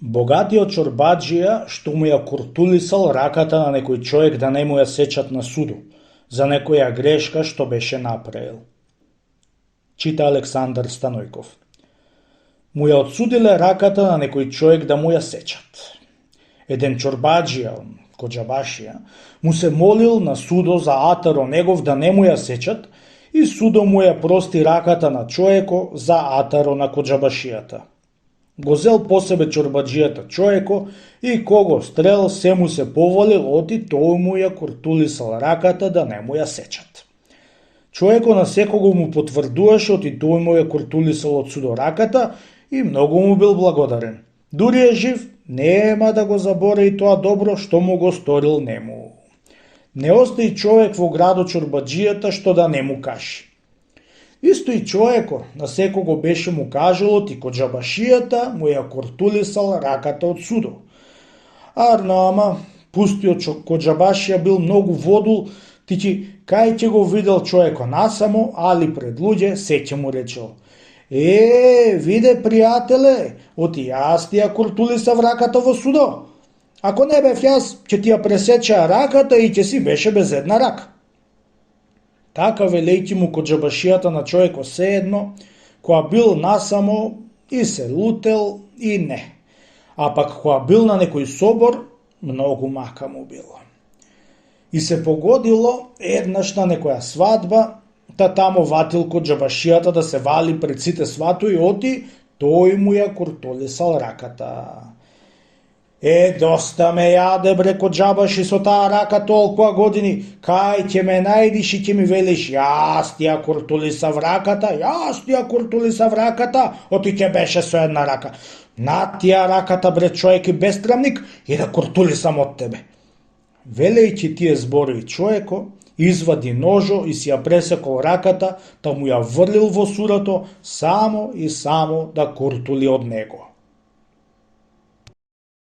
Богатиот чорбаджија што му ја куртулисал раката на некој човек да не му ја сечат на суду, за некоја грешка што беше направил. Чита Александар Станојков. Му ја отсудиле раката на некој човек да му ја сечат. Еден чорбаджија, коџабашија, му се молил на судо за атаро негов да не му ја сечат и судо му ја прости раката на човеко за атаро на коџабашијата. Го зел по себе чорбаджијата човеко и кого стрел се му се повалил оти тој му ја куртулисал раката да не му ја сечат. Човеко на секого му потврдуваше оти тој му ја куртулисал од судо раката и многу му бил благодарен. Дури е жив, нема да го заборави тоа добро што му го сторил нему. Не остави човек во градот чорбаджијата што да не му кажи. Исто и човеко на секого беше му кажало ти коџабашијата му ја куртулисал раката од судо. Арнама, пустиот коџабашија бил многу водул, ти кај ќе го видел човеко насамо, али пред луѓе се ќе му речел. Виде, пријателе, оти јас ти ја куртулисав раката во судо. Ако не бев јас, ќе ти ја пресечеа раката и ќе си беше без една рака. Така велејќи му коџабашијата на човеко седно, која бил насамо и се лутел и не. А пак која бил на некој собор, многу мака му било. И се погодило еднаш на некоја свадба, та тамо ватил коџабашијата да се вали пред сите сватои оти, тој му ја куртулисал раката. Доста ме јаде бре коџабаши со таа рака толкова години, кај ќе ме најдиш и ќе ми велиш, јас ти ја куртулисав раката, оти ќе беше со една рака. На тија раката бре човек и бестрамник и да куртулисам од тебе. Велејќи тие зборови човеко, извади ножо и си ја пресекол раката, та му ја врлил во судото само и само да куртули од него.